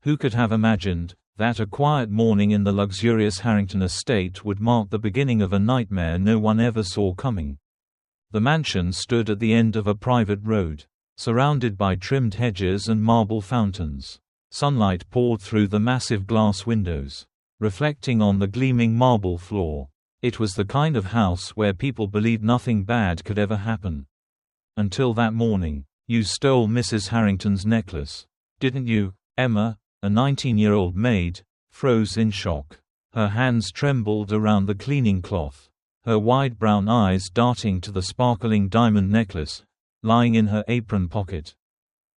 Who could have imagined that a quiet morning in the luxurious Harrington estate would mark the beginning of a nightmare no one ever saw coming? The mansion stood at the end of a private road, surrounded by trimmed hedges and marble fountains. Sunlight poured through the massive glass windows, reflecting on the gleaming marble floor. It was the kind of house where people believed nothing bad could ever happen. Until that morning. You stole Mrs. Harrington's necklace, didn't you? Emma, a 19-year-old maid, froze in shock. Her hands trembled around the cleaning cloth, her wide brown eyes darting to the sparkling diamond necklace lying in her apron pocket.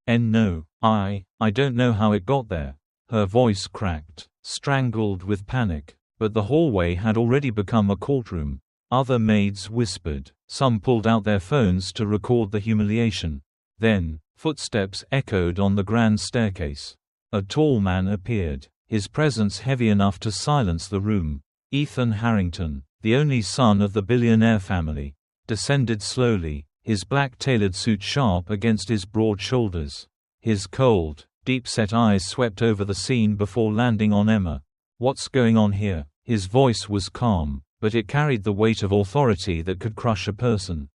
No, I don't know how it got there. Her voice cracked, strangled with panic. But the hallway had already become a courtroom. Other maids whispered. Some pulled out their phones to record the humiliation. Then, footsteps echoed on the grand staircase. A tall man appeared, his presence heavy enough to silence the room. Ethan Harrington, the only son of the billionaire family, descended slowly, his black tailored suit sharp against his broad shoulders. His cold, deep-set eyes swept over the scene before landing on Emma. "What's going on here?" His voice was calm, but it carried the weight of authority that could crush a person.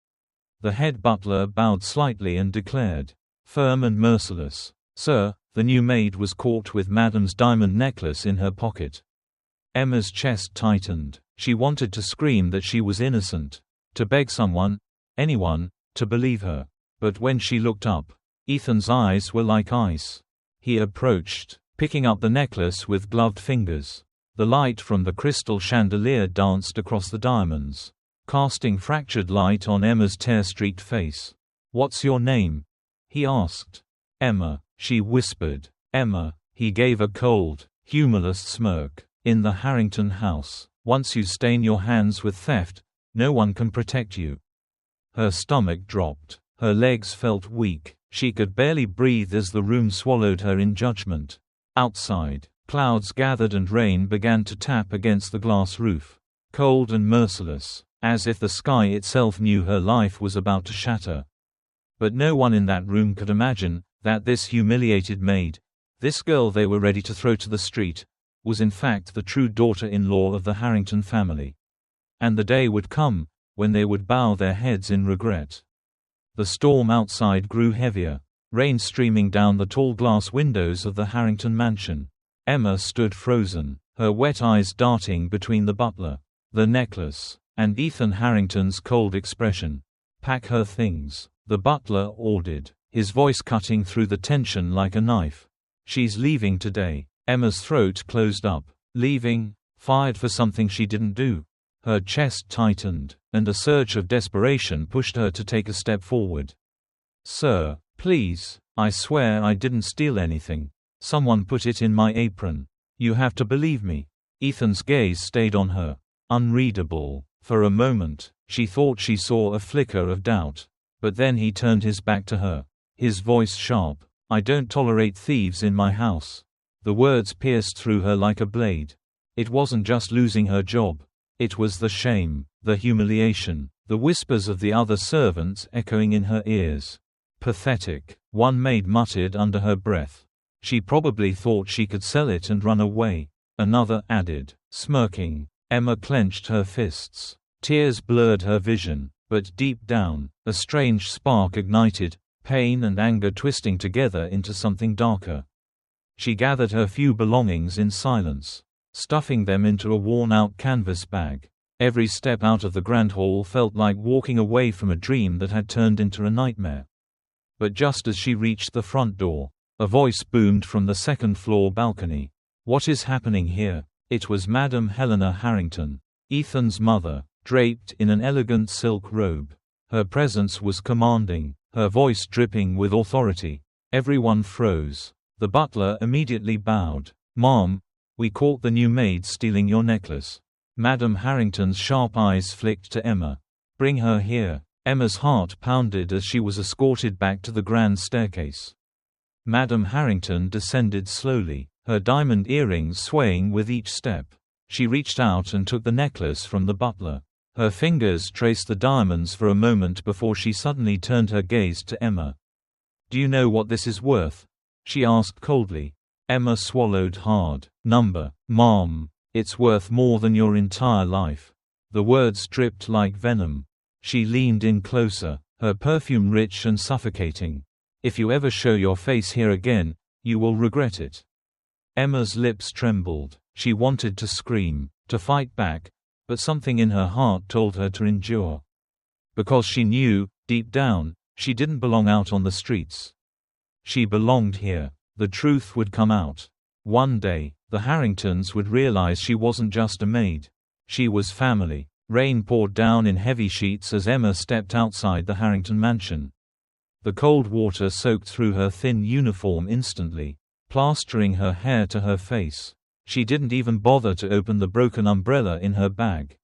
The head butler bowed slightly and declared, firm and merciless, "Sir, the new maid was caught with Madam's diamond necklace in her pocket." Emma's chest tightened. She wanted to scream that she was innocent, to beg someone, anyone, to believe her. But when she looked up, Ethan's eyes were like ice. He approached, picking up the necklace with gloved fingers. The light from the crystal chandelier danced across the diamonds, casting fractured light on Emma's tear-streaked face. "What's your name?" he asked. "Emma," she whispered. "Emma." He gave a cold, humorless smirk. "In the Harrington house, once you stain your hands with theft, no one can protect you." Her stomach dropped. Her legs felt weak. She could barely breathe as the room swallowed her in judgment. Outside, clouds gathered and rain began to tap against the glass roof. Cold and merciless, as if the sky itself knew her life was about to shatter. But no one in that room could imagine that this humiliated maid, this girl they were ready to throw to the street, was in fact the true daughter-in-law of the Harrington family. And the day would come when they would bow their heads in regret. The storm outside grew heavier, rain streaming down the tall glass windows of the Harrington mansion. Emma stood frozen, her wet eyes darting between the butler, the necklace, and Ethan Harrington's cold expression. "Pack her things," the butler ordered, his voice cutting through the tension like a knife. "She's leaving today." Emma's throat closed up. Leaving? Fired for something she didn't do? Her chest tightened, and a surge of desperation pushed her to take a step forward. "Sir, please, I swear I didn't steal anything. Someone put it in my apron. You have to believe me." Ethan's gaze stayed on her, unreadable. For a moment, she thought she saw a flicker of doubt. But then he turned his back to her, his voice sharp. "I don't tolerate thieves in my house." The words pierced through her like a blade. It wasn't just losing her job. It was the shame, the humiliation, the whispers of the other servants echoing in her ears. "Pathetic," one maid muttered under her breath. "She probably thought she could sell it and run away," another added, smirking. Emma clenched her fists. Tears blurred her vision, but deep down, a strange spark ignited, pain and anger twisting together into something darker. She gathered her few belongings in silence, stuffing them into a worn-out canvas bag. Every step out of the grand hall felt like walking away from a dream that had turned into a nightmare. But just as she reached the front door, a voice boomed from the second-floor balcony. "What is happening here?" It was Madame Helena Harrington, Ethan's mother, draped in an elegant silk robe. Her presence was commanding, her voice dripping with authority. Everyone froze. The butler immediately bowed. "Ma'am, we caught the new maid stealing your necklace." Madame Harrington's sharp eyes flicked to Emma. "Bring her here." Emma's heart pounded as she was escorted back to the grand staircase. Madame Harrington descended slowly, her diamond earrings swaying with each step. She reached out and took the necklace from the butler. Her fingers traced the diamonds for a moment before she suddenly turned her gaze to Emma. "Do you know what this is worth?" she asked coldly. Emma swallowed hard. Number. Mom. It's worth more than your entire life. The words dripped like venom. She leaned in closer, her perfume rich and suffocating. If you ever show your face here again, you will regret it. Emma's lips trembled. She wanted to scream, to fight back, but something in her heart told her to endure. Because she knew, deep down, she didn't belong out on the streets. She belonged here. The truth would come out. One day, the Harringtons would realize she wasn't just a maid. She was family. Rain poured down in heavy sheets as Emma stepped outside the Harrington mansion. The cold water soaked through her thin uniform instantly, plastering her hair to her face. She didn't even bother to open the broken umbrella in her bag.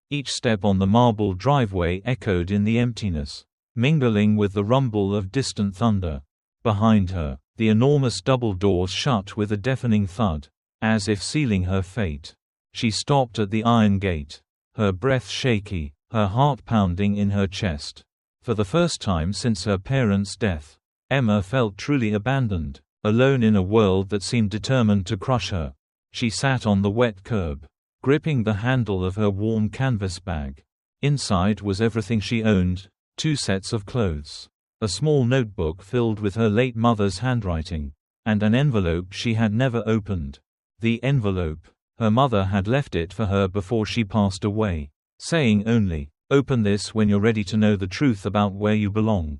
Each step on the marble driveway echoed in the emptiness, mingling with the rumble of distant thunder. Behind her, the enormous double doors shut with a deafening thud, as if sealing her fate. She stopped at the iron gate, her breath shaky, her heart pounding in her chest. For the first time since her parents' death, Emma felt truly abandoned, alone in a world that seemed determined to crush her. She sat on the wet curb, gripping the handle of her warm canvas bag. Inside was everything she owned: 2 sets of clothes, a small notebook filled with her late mother's handwriting, and an envelope she had never opened. The envelope. Her mother had left it for her before she passed away, saying only, "Open this when you're ready to know the truth about where you belong."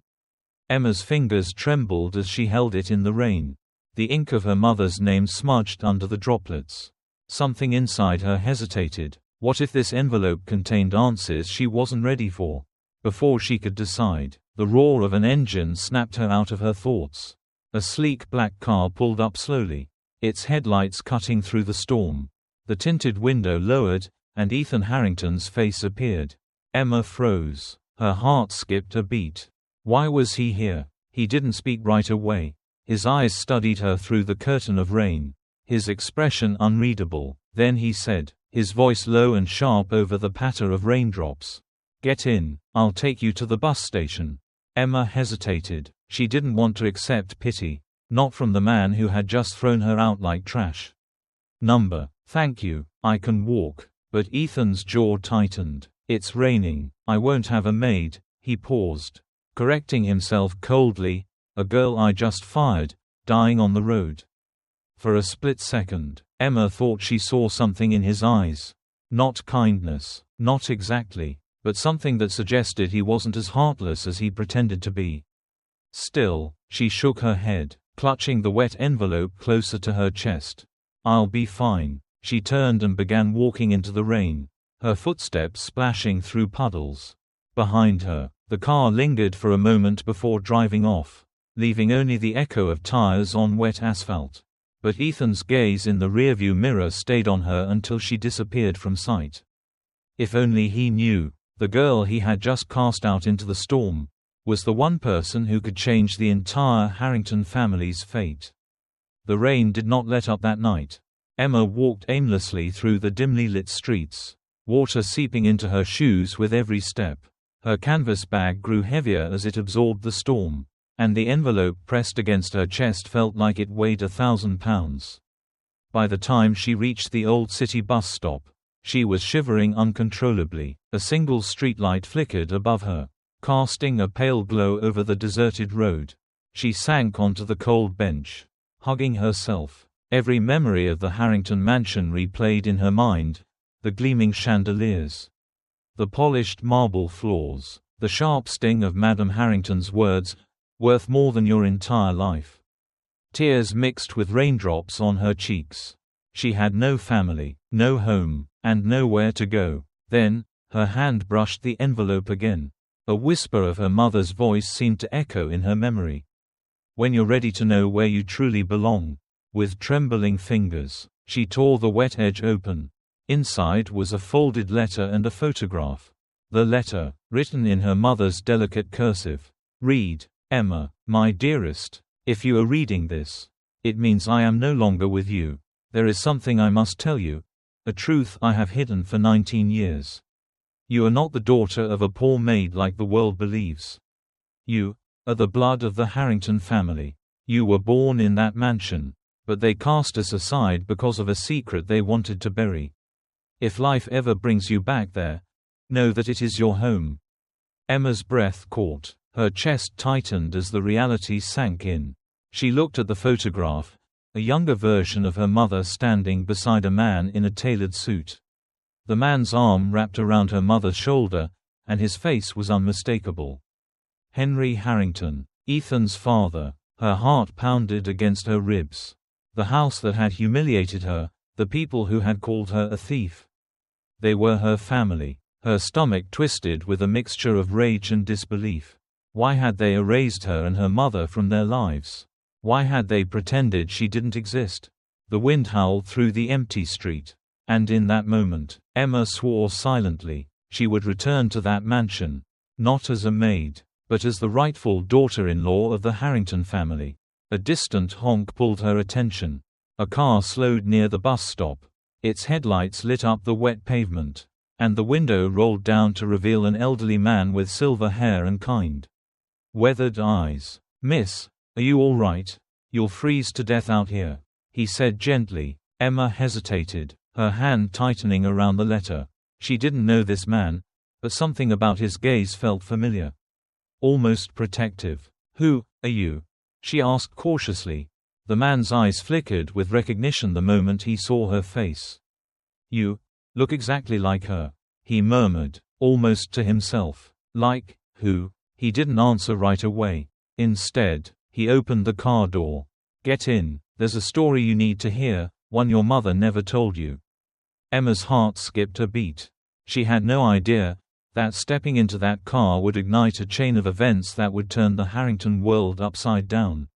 Emma's fingers trembled as she held it in the rain. The ink of her mother's name smudged under the droplets. Something inside her hesitated. What if this envelope contained answers she wasn't ready for? Before she could decide, the roar of an engine snapped her out of her thoughts. A sleek black car pulled up slowly, its headlights cutting through the storm. The tinted window lowered, and Ethan Harrington's face appeared. Emma froze. Her heart skipped a beat. Why was he here? He didn't speak right away. His eyes studied her through the curtain of rain, his expression unreadable. Then he said, his voice low and sharp over the patter of raindrops, "Get in, I'll take you to the bus station." Emma hesitated. She didn't want to accept pity, not from the man who had just thrown her out like trash. Number. Thank you, I can walk. But Ethan's jaw tightened. It's raining. I won't have a maid. He paused, correcting himself coldly. A girl I just fired, dying on the road. For a split second, Emma thought she saw something in his eyes. Not kindness, not exactly, but something that suggested he wasn't as heartless as he pretended to be. Still, she shook her head, clutching the wet envelope closer to her chest. "I'll be fine." She turned and began walking into the rain, her footsteps splashing through puddles. Behind her, the car lingered for a moment before driving off, leaving only the echo of tires on wet asphalt. But Ethan's gaze in the rearview mirror stayed on her until she disappeared from sight. If only he knew, the girl he had just cast out into the storm was the one person who could change the entire Harrington family's fate. The rain did not let up that night. Emma walked aimlessly through the dimly lit streets, water seeping into her shoes with every step. Her canvas bag grew heavier as it absorbed the storm, and the envelope pressed against her chest felt like it weighed 1,000 pounds. By the time she reached the old city bus stop, she was shivering uncontrollably. A single streetlight flickered above her, casting a pale glow over the deserted road. She sank onto the cold bench, hugging herself. Every memory of the Harrington mansion replayed in her mind: the gleaming chandeliers, the polished marble floors, the sharp sting of Madame Harrington's words, "Worth more than your entire life." Tears mixed with raindrops on her cheeks. She had no family, no home, and nowhere to go. Then, her hand brushed the envelope again. A whisper of her mother's voice seemed to echo in her memory. "When you're ready to know where you truly belong." With trembling fingers, she tore the wet edge open. Inside was a folded letter and a photograph. The letter, written in her mother's delicate cursive, read, "Emma, my dearest, if you are reading this, it means I am no longer with you. There is something I must tell you, a truth I have hidden for 19 years. You are not the daughter of a poor maid like the world believes. You are the blood of the Harrington family. You were born in that mansion. But they cast us aside because of a secret they wanted to bury. If life ever brings you back there, know that it is your home." Emma's breath caught. Her chest tightened as the reality sank in. She looked at the photograph, a younger version of her mother standing beside a man in a tailored suit. The man's arm wrapped around her mother's shoulder, and his face was unmistakable. Henry Harrington, Ethan's father. Her heart pounded against her ribs. The house that had humiliated her, the people who had called her a thief. They were her family. Her stomach twisted with a mixture of rage and disbelief. Why had they erased her and her mother from their lives? Why had they pretended she didn't exist? The wind howled through the empty street. And in that moment, Emma swore silently. She would return to that mansion. Not as a maid, but as the rightful daughter-in-law of the Harrington family. A distant honk pulled her attention. A car slowed near the bus stop. Its headlights lit up the wet pavement. And the window rolled down to reveal an elderly man with silver hair and kind, weathered eyes. "Miss, are you all right? You'll freeze to death out here," he said gently. Emma hesitated, her hand tightening around the letter. She didn't know this man, but something about his gaze felt familiar. Almost protective. "Who are you?" she asked cautiously. The man's eyes flickered with recognition the moment he saw her face. "You look exactly like her," he murmured, almost to himself. "Like who?" He didn't answer right away. Instead, he opened the car door. "Get in. There's a story you need to hear, one your mother never told you." Emma's heart skipped a beat. She had no idea that stepping into that car would ignite a chain of events that would turn the Harrington world upside down.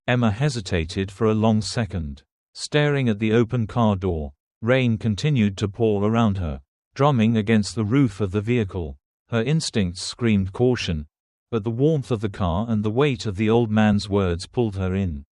Emma hesitated for a long second, staring at the open car door. Rain continued to pour around her, drumming against the roof of the vehicle. Her instincts screamed caution, but the warmth of the car and the weight of the old man's words pulled her in.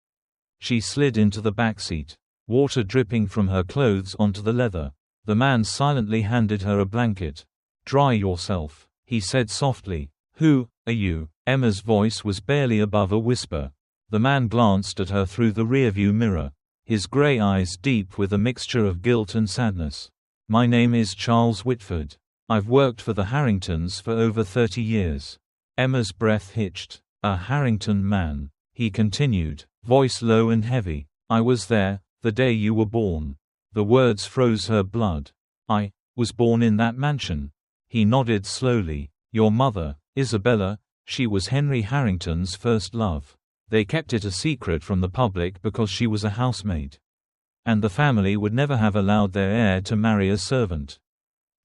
She slid into the backseat, water dripping from her clothes onto the leather. The man silently handed her a blanket. "Dry yourself," he said softly. "Who are you?" Emma's voice was barely above a whisper. The man glanced at her through the rearview mirror, his gray eyes deep with a mixture of guilt and sadness. "My name is Charles Whitford. I've worked for the Harringtons for over 30 years. Emma's breath hitched. "A Harrington man," he continued, voice low and heavy. "I was there, the day you were born." The words froze her blood. "I was born in that mansion." He nodded slowly. "Your mother, Isabella, she was Henry Harrington's first love. They kept it a secret from the public because she was a housemaid. And the family would never have allowed their heir to marry a servant.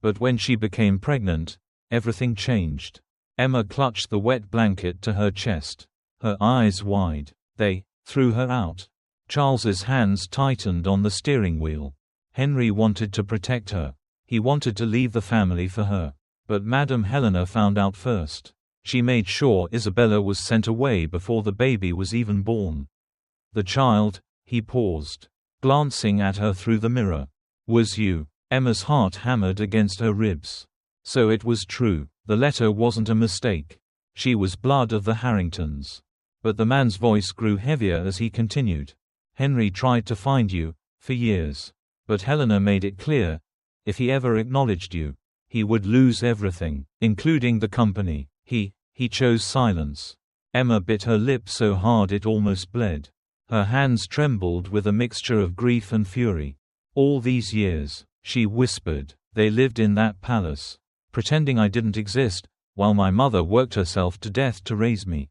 But when she became pregnant, everything changed." Emma clutched the wet blanket to her chest, her eyes wide. "They threw her out." Charles's hands tightened on the steering wheel. Henry wanted to protect her. He wanted to leave the family for her. But Madame Helena found out first. She made sure Isabella was sent away before the baby was even born. "The child," he paused, glancing at her through the mirror, "was you." Emma's heart hammered against her ribs. So it was true. The letter wasn't a mistake. She was blood of the Harringtons. But the man's voice grew heavier as he continued. "Henry tried to find you, for years. But Helena made it clear, if he ever acknowledged you, he would lose everything, including the company. He chose silence." Emma bit her lip so hard it almost bled. Her hands trembled with a mixture of grief and fury. "All these years," she whispered, "they lived in that palace, pretending I didn't exist, while my mother worked herself to death to raise me."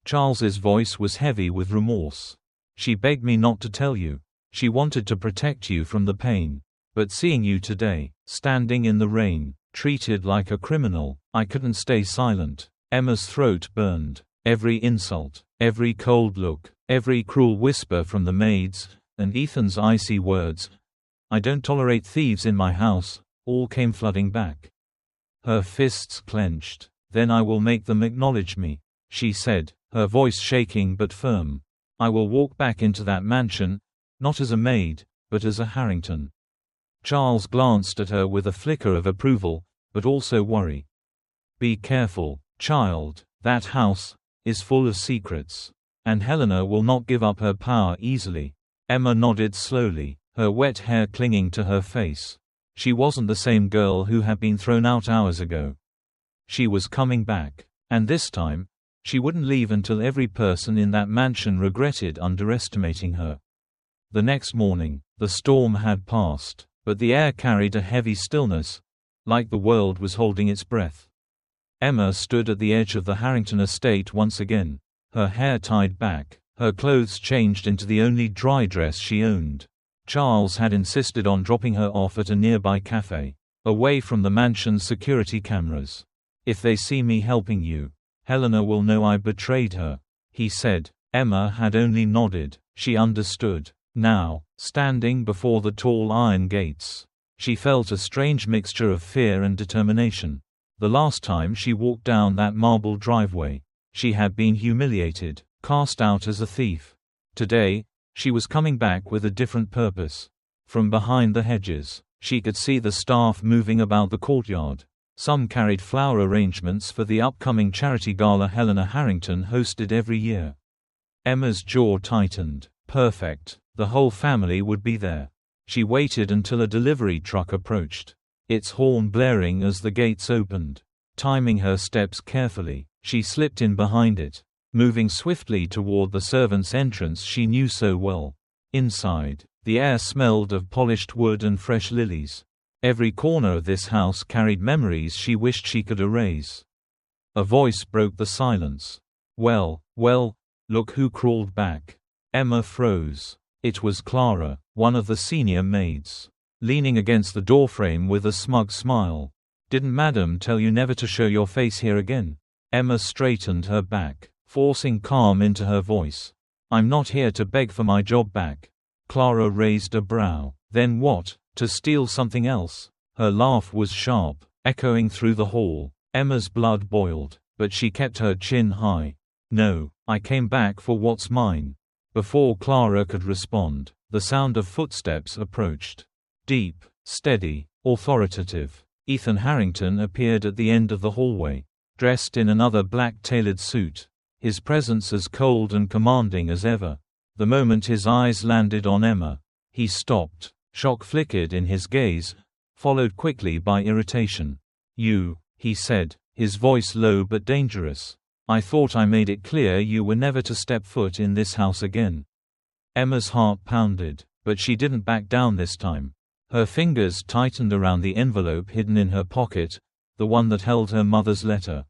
Charles's voice was heavy with remorse. "She begged me not to tell you. She wanted to protect you from the pain. But seeing you today, standing in the rain, treated like a criminal, I couldn't stay silent." Emma's throat burned. Every insult, every cold look, every cruel whisper from the maids, and Ethan's icy words, "I don't tolerate thieves in my house," all came flooding back. Her fists clenched. "Then I will make them acknowledge me," she said, her voice shaking but firm. "I will walk back into that mansion, not as a maid, but as a Harrington." Charles glanced at her with a flicker of approval, but also worry. "Be careful, child. That house is full of secrets. And Helena will not give up her power easily." Emma nodded slowly, her wet hair clinging to her face. She wasn't the same girl who had been thrown out hours ago. She was coming back. And this time, she wouldn't leave until every person in that mansion regretted underestimating her. The next morning, the storm had passed, but the air carried a heavy stillness, like the world was holding its breath. Emma stood at the edge of the Harrington estate once again, her hair tied back, her clothes changed into the only dry dress she owned. Charles had insisted on dropping her off at a nearby cafe, away from the mansion's security cameras. "If they see me helping you, Helena will know I betrayed her," he said. Emma had only nodded. She understood. Now, standing before the tall iron gates, she felt a strange mixture of fear and determination. The last time she walked down that marble driveway, she had been humiliated, cast out as a thief. Today, she was coming back with a different purpose. From behind the hedges, she could see the staff moving about the courtyard. Some carried flower arrangements for the upcoming charity gala Helena Harrington hosted every year. Emma's jaw tightened. Perfect. The whole family would be there. She waited until a delivery truck approached, its horn blaring as the gates opened. Timing her steps carefully, she slipped in behind it, moving swiftly toward the servants' entrance she knew so well. Inside, the air smelled of polished wood and fresh lilies. Every corner of this house carried memories she wished she could erase. A voice broke the silence. Well, look who crawled back." Emma froze. It was Clara, one of the senior maids, leaning against the doorframe with a smug smile. "Didn't Madam tell you never to show your face here again?" Emma straightened her back, forcing calm into her voice. "I'm not here to beg for my job back." Clara raised a brow. "Then what? To steal something else?" Her laugh was sharp, echoing through the hall. Emma's blood boiled, but she kept her chin high. "No, I came back for what's mine." Before Clara could respond, the sound of footsteps approached. Deep, steady, authoritative. Ethan Harrington appeared at the end of the hallway, dressed in another black tailored suit, his presence as cold and commanding as ever. The moment his eyes landed on Emma, he stopped. Shock flickered in his gaze, followed quickly by irritation. "You," he said, his voice low but dangerous. "I thought I made it clear you were never to step foot in this house again." Emma's heart pounded, but she didn't back down this time. Her fingers tightened around the envelope hidden in her pocket, the one that held her mother's letter.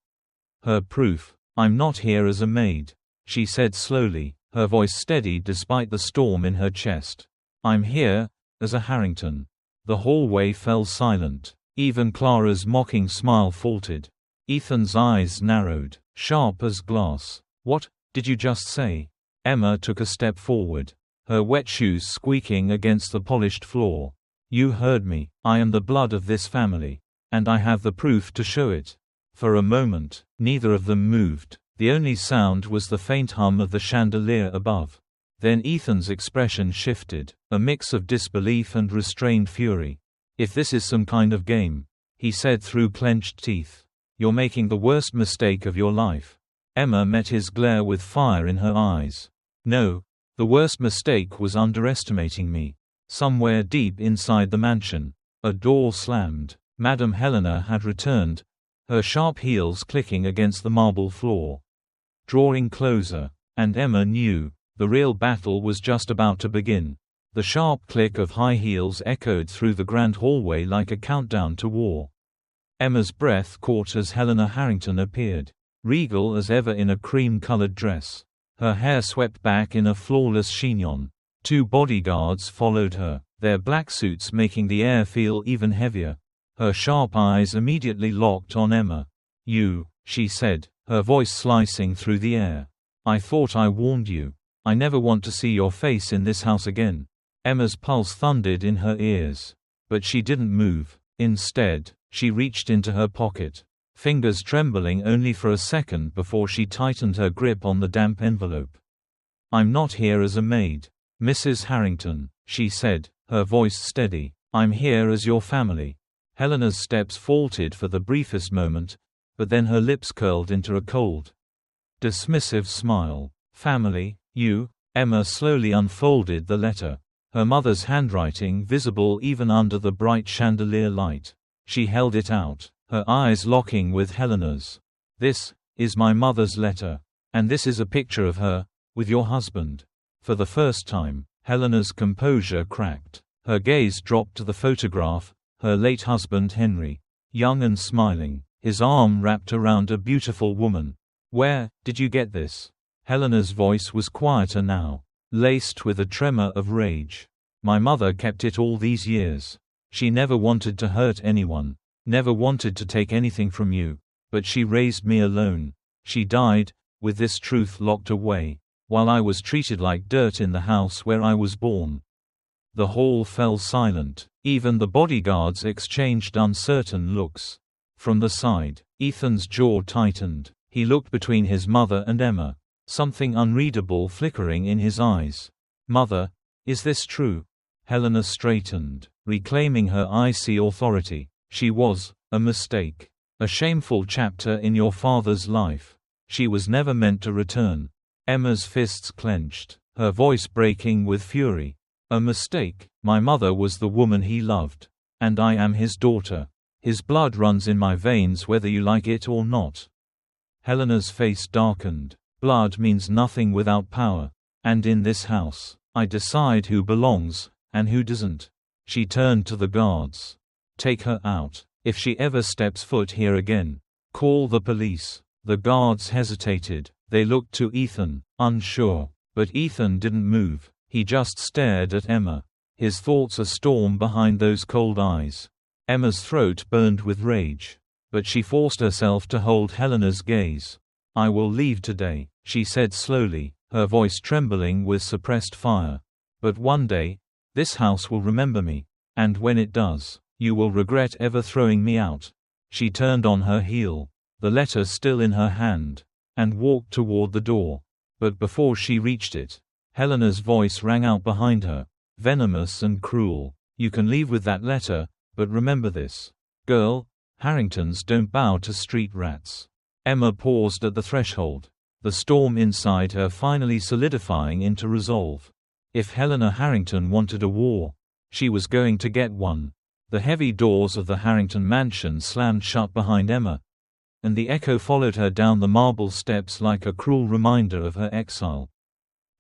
Her proof. "I'm not here as a maid," she said slowly, her voice steady despite the storm in her chest. "I'm here as a Harrington." The hallway fell silent. Even Clara's mocking smile faltered. Ethan's eyes narrowed, sharp as glass. "What did you just say?" Emma took a step forward, her wet shoes squeaking against the polished floor. "You heard me. I am the blood of this family. And I have the proof to show it." For a moment, neither of them moved. The only sound was the faint hum of the chandelier above. Then Ethan's expression shifted, a mix of disbelief and restrained fury. "If this is some kind of game," he said through clenched teeth, "you're making the worst mistake of your life." Emma met his glare with fire in her eyes. "No, the worst mistake was underestimating me." Somewhere deep inside the mansion, a door slammed. Madame Helena had returned, her sharp heels clicking against the marble floor. Drawing closer, and Emma knew the real battle was just about to begin. The sharp click of high heels echoed through the grand hallway like a countdown to war. Emma's breath caught as Helena Harrington appeared, regal as ever in a cream-colored dress. Her hair swept back in a flawless chignon. 2 bodyguards followed her, their black suits making the air feel even heavier. Her sharp eyes immediately locked on Emma. "You," she said, her voice slicing through the air. "I thought I warned you. I never want to see your face in this house again." Emma's pulse thundered in her ears. But she didn't move. Instead, she reached into her pocket, fingers trembling only for a second before she tightened her grip on the damp envelope. "I'm not here as a maid, Mrs. Harrington," she said, her voice steady. "I'm here as your family." Helena's steps faltered for the briefest moment, but then her lips curled into a cold, dismissive smile. "Family? You?" Emma slowly unfolded the letter. Her mother's handwriting visible even under the bright chandelier light. She held it out, her eyes locking with Helena's. "This is my mother's letter. And this is a picture of her, with your husband." For the first time, Helena's composure cracked. Her gaze dropped to the photograph, her late husband Henry, young and smiling, his arm wrapped around a beautiful woman. "Where did you get this?" Helena's voice was quieter now, laced with a tremor of rage. "My mother kept it all these years. She never wanted to hurt anyone, never wanted to take anything from you, but she raised me alone. She died, with this truth locked away, while I was treated like dirt in the house where I was born." The hall fell silent. Even the bodyguards exchanged uncertain looks. From the side, Ethan's jaw tightened. He looked between his mother and Emma, something unreadable flickering in his eyes. "Mother, is this true?" Helena straightened, reclaiming her icy authority. "She was a mistake. A shameful chapter in your father's life. She was never meant to return." Emma's fists clenched, her voice breaking with fury. "A mistake? My mother was the woman he loved. And I am his daughter. His blood runs in my veins whether you like it or not." Helena's face darkened. "Blood means nothing without power. And in this house, I decide who belongs, and who doesn't." She turned to the guards. "Take her out. If she ever steps foot here again, call the police." The guards hesitated. They looked to Ethan, unsure. But Ethan didn't move. He just stared at Emma, his thoughts a storm behind those cold eyes. Emma's throat burned with rage, but she forced herself to hold Helena's gaze. "I will leave today," she said slowly, her voice trembling with suppressed fire. "But one day, this house will remember me. And when it does, you will regret ever throwing me out." She turned on her heel, the letter still in her hand, and walked toward the door. But before she reached it, Helena's voice rang out behind her, venomous and cruel. "You can leave with that letter, but remember this. Girl, Harringtons don't bow to street rats." Emma paused at the threshold, the storm inside her finally solidifying into resolve. If Helena Harrington wanted a war, she was going to get one. The heavy doors of the Harrington mansion slammed shut behind Emma, and the echo followed her down the marble steps like a cruel reminder of her exile.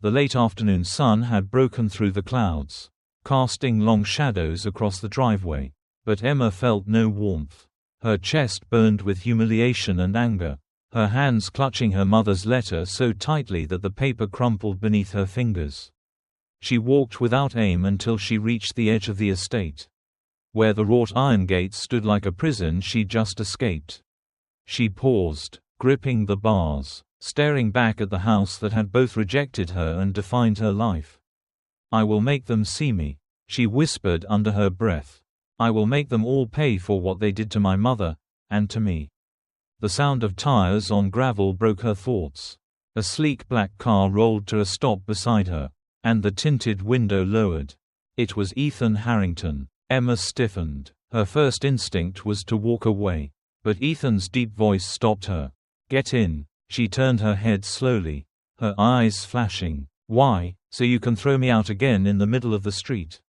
The late afternoon sun had broken through the clouds, casting long shadows across the driveway. But Emma felt no warmth. Her chest burned with humiliation and anger, her hands clutching her mother's letter so tightly that the paper crumpled beneath her fingers. She walked without aim until she reached the edge of the estate, where the wrought iron gate stood like a prison she'd just escaped. She paused, gripping the bars, staring back at the house that had both rejected her and defined her life. "I will make them see me," she whispered under her breath. "I will make them all pay for what they did to my mother, and to me." The sound of tires on gravel broke her thoughts. A sleek black car rolled to a stop beside her, and the tinted window lowered. It was Ethan Harrington. Emma stiffened. Her first instinct was to walk away, but Ethan's deep voice stopped her. "Get in." She turned her head slowly, her eyes flashing. "Why? So you can throw me out again in the middle of the street?"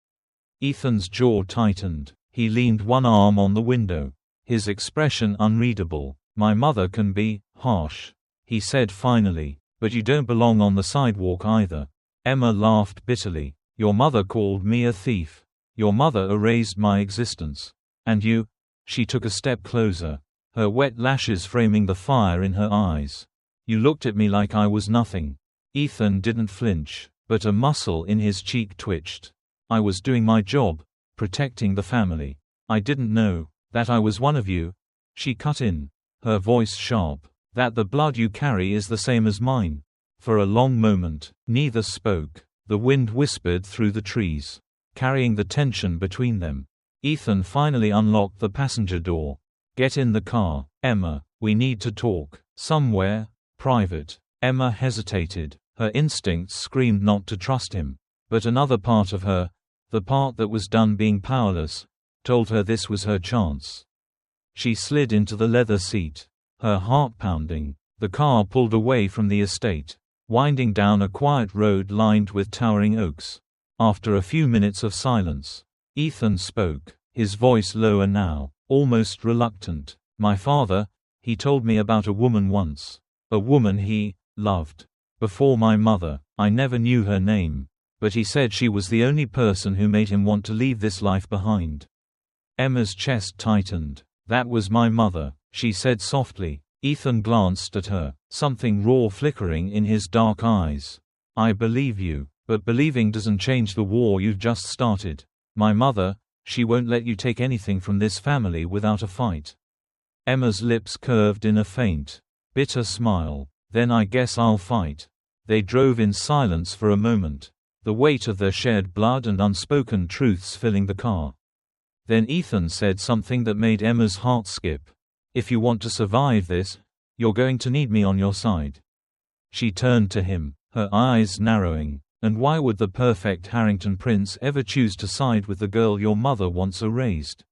Ethan's jaw tightened. He leaned one arm on the window, his expression unreadable. "My mother can be harsh," he said finally, "but you don't belong on the sidewalk either." Emma laughed bitterly. "Your mother called me a thief. Your mother erased my existence. And you?" She took a step closer, her wet lashes framing the fire in her eyes. "You looked at me like I was nothing." Ethan didn't flinch, but a muscle in his cheek twitched. "I was doing my job, protecting the family. I didn't know that I was one of you." She cut in, her voice sharp. "That the blood you carry is the same as mine." For a long moment, neither spoke. The wind whispered through the trees, carrying the tension between them. Ethan finally unlocked the passenger door. "Get in the car, Emma. We need to talk. Somewhere private." Emma hesitated. Her instincts screamed not to trust him. But another part of her, the part that was done being powerless, told her this was her chance. She slid into the leather seat, her heart pounding. The car pulled away from the estate. winding down a quiet road lined with towering oaks. After a few minutes of silence, Ethan spoke, his voice lower now, almost reluctant. "My father, he told me about a woman once. A woman he loved. Before my mother, I never knew her name. But he said she was the only person who made him want to leave this life behind." Emma's chest tightened. "That was my mother," she said softly. Ethan glanced at her, something raw flickering in his dark eyes. "I believe you, but believing doesn't change the war you've just started. My mother, she won't let you take anything from this family without a fight." Emma's lips curved in a faint, bitter smile. "Then I guess I'll fight." They drove in silence for a moment, the weight of their shared blood and unspoken truths filling the car. Then Ethan said something that made Emma's heart skip. "If you want to survive this, you're going to need me on your side." She turned to him, her eyes narrowing. "And why would the perfect Harrington prince ever choose to side with the girl your mother once erased?"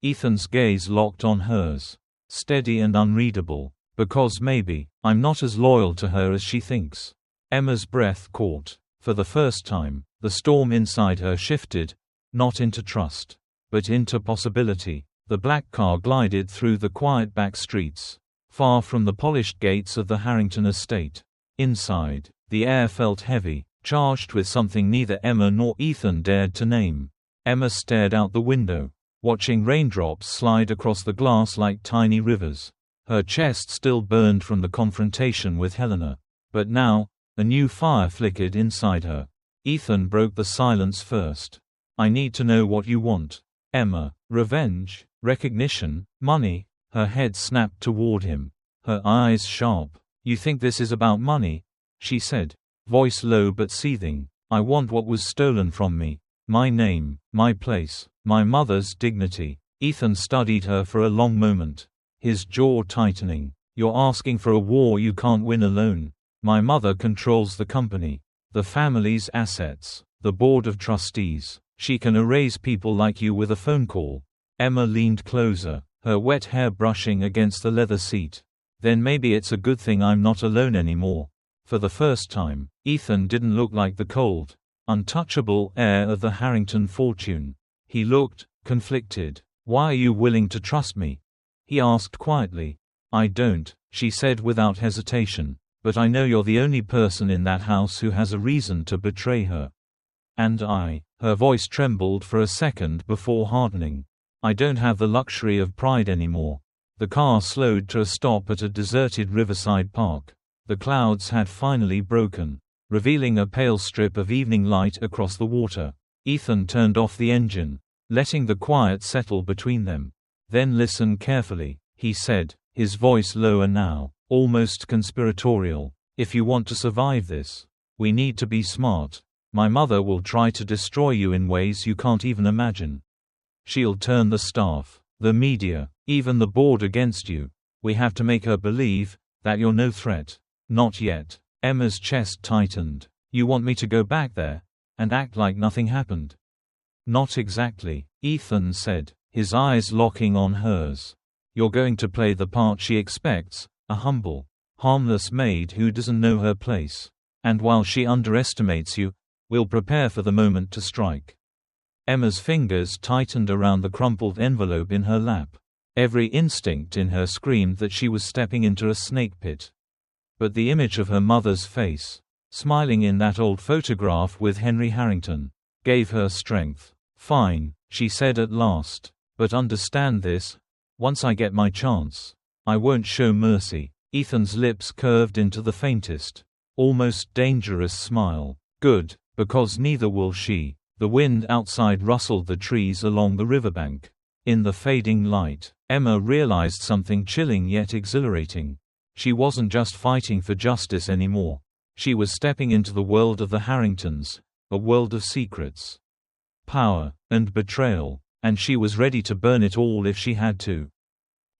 Ethan's gaze locked on hers, steady and unreadable. "Because maybe I'm not as loyal to her as she thinks." Emma's breath caught. For the first time, the storm inside her shifted, not into trust, but into possibility. The black car glided through the quiet back streets, far from the polished gates of the Harrington estate. Inside, the air felt heavy, charged with something neither Emma nor Ethan dared to name. Emma stared out the window, watching raindrops slide across the glass like tiny rivers. Her chest still burned from the confrontation with Helena. But now, a new fire flickered inside her. Ethan broke the silence first. "I need to know what you want." "Emma, revenge, recognition, money?" Her head snapped toward him, her eyes sharp. "You think this is about money?" she said, voice low but seething. "I want what was stolen from me. My name, my place, my mother's dignity." Ethan studied her for a long moment, his jaw tightening. "You're asking for a war you can't win alone. My mother controls the company, the family's assets, the board of trustees. She can erase people like you with a phone call." Emma leaned closer, her wet hair brushing against the leather seat. "Then maybe it's a good thing I'm not alone anymore." For the first time, Ethan didn't look like the cold, untouchable heir of the Harrington fortune. He looked conflicted. "Why are you willing to trust me?" he asked quietly. "I don't," she said without hesitation. "But I know you're the only person in that house who has a reason to betray her. And her voice trembled for a second before hardening. "I don't have the luxury of pride anymore." The car slowed to a stop at a deserted riverside park. The clouds had finally broken, revealing a pale strip of evening light across the water. Ethan turned off the engine, letting the quiet settle between them. "Then listen carefully," he said, his voice lower now, almost conspiratorial. "If you want to survive this, we need to be smart. My mother will try to destroy you in ways you can't even imagine. She'll turn the staff, the media, even the board against you. We have to make her believe that you're no threat." "Not yet." Emma's chest tightened. "You want me to go back there and act like nothing happened?" "Not exactly," Ethan said, his eyes locking on hers. "You're going to play the part she expects, a humble, harmless maid who doesn't know her place. And while she underestimates you, we'll prepare for the moment to strike." Emma's fingers tightened around the crumpled envelope in her lap. Every instinct in her screamed that she was stepping into a snake pit. But the image of her mother's face, smiling in that old photograph with Henry Harrington, gave her strength. "Fine," she said at last. "But understand this. Once I get my chance, I won't show mercy." Ethan's lips curved into the faintest, almost dangerous smile. "Good, because neither will she." The wind outside rustled the trees along the riverbank. In the fading light, Emma realized something chilling yet exhilarating. She wasn't just fighting for justice anymore. She was stepping into the world of the Harringtons, a world of secrets, power, and betrayal, and she was ready to burn it all if she had to.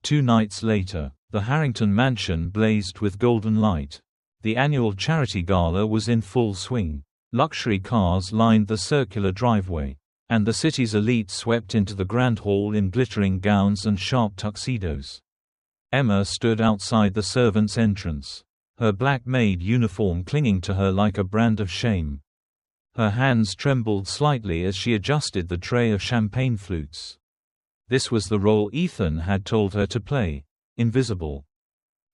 2 nights later, the Harrington mansion blazed with golden light. The annual charity gala was in full swing. Luxury cars lined the circular driveway, and the city's elite swept into the grand hall in glittering gowns and sharp tuxedos. Emma stood outside the servants' entrance, her black maid uniform clinging to her like a brand of shame. Her hands trembled slightly as she adjusted the tray of champagne flutes. This was the role Ethan had told her to play, invisible.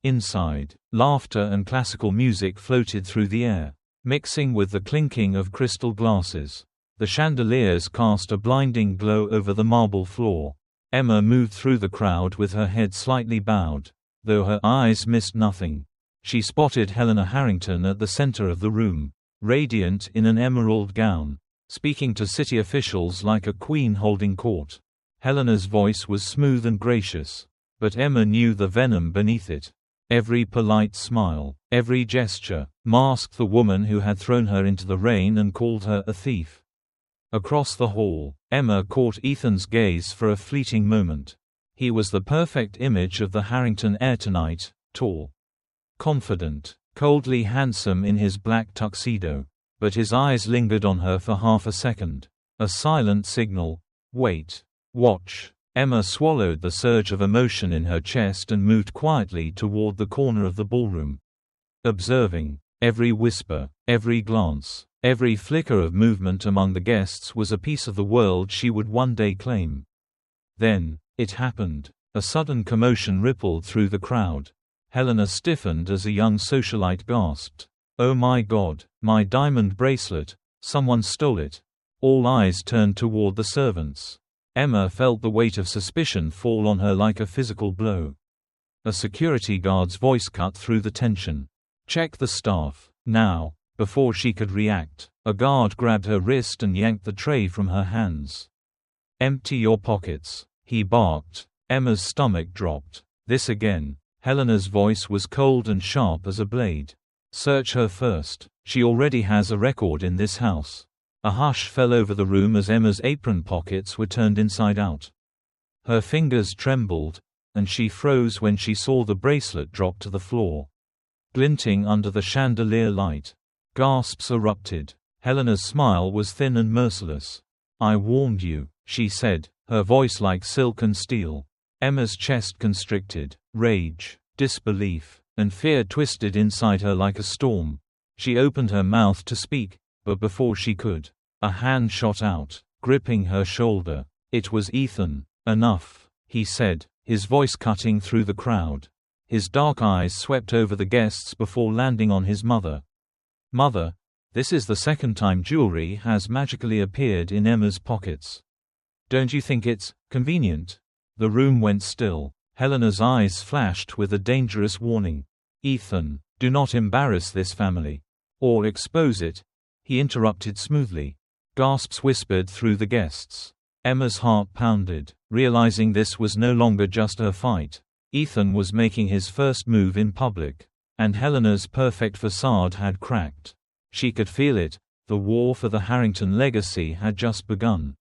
Inside, laughter and classical music floated through the air, mixing with the clinking of crystal glasses. The chandeliers cast a blinding glow over the marble floor. Emma moved through the crowd with her head slightly bowed, though her eyes missed nothing. She spotted Helena Harrington at the center of the room, radiant in an emerald gown, speaking to city officials like a queen holding court. Helena's voice was smooth and gracious, but Emma knew the venom beneath it. Every polite smile, every gesture, masked the woman who had thrown her into the rain and called her a thief. Across the hall, Emma caught Ethan's gaze for a fleeting moment. He was the perfect image of the Harrington heir tonight, tall, confident, coldly handsome in his black tuxedo. But his eyes lingered on her for half a second. A silent signal. Wait. Watch. Emma swallowed the surge of emotion in her chest and moved quietly toward the corner of the ballroom. Observing. Every whisper, every glance, every flicker of movement among the guests was a piece of the world she would one day claim. Then, it happened. A sudden commotion rippled through the crowd. Helena stiffened as a young socialite gasped. "Oh my God, my diamond bracelet! Someone stole it!" All eyes turned toward the servants. Emma felt the weight of suspicion fall on her like a physical blow. A security guard's voice cut through the tension. "Check the staff, now." Before she could react, a guard grabbed her wrist and yanked the tray from her hands. "Empty your pockets," he barked. Emma's stomach dropped. This again. Helena's voice was cold and sharp as a blade. "Search her first. She already has a record in this house." A hush fell over the room as Emma's apron pockets were turned inside out. Her fingers trembled, and she froze when she saw the bracelet drop to the floor, glinting under the chandelier light. Gasps erupted. Helena's smile was thin and merciless. "I warned you," she said, her voice like silk and steel. Emma's chest constricted. Rage, disbelief, and fear twisted inside her like a storm. She opened her mouth to speak, but before she could, a hand shot out, gripping her shoulder. It was Ethan. "Enough," he said, his voice cutting through the crowd. His dark eyes swept over the guests before landing on his mother. "Mother, this is the second time jewelry has magically appeared in Emma's pockets. Don't you think it's convenient?" The room went still. Helena's eyes flashed with a dangerous warning. "Ethan, do not embarrass this family. Or expose it," he interrupted smoothly. Gasps whispered through the guests. Emma's heart pounded, realizing this was no longer just her fight. Ethan was making his first move in public, and Helena's perfect facade had cracked. She could feel it. The war for the Harrington legacy had just begun.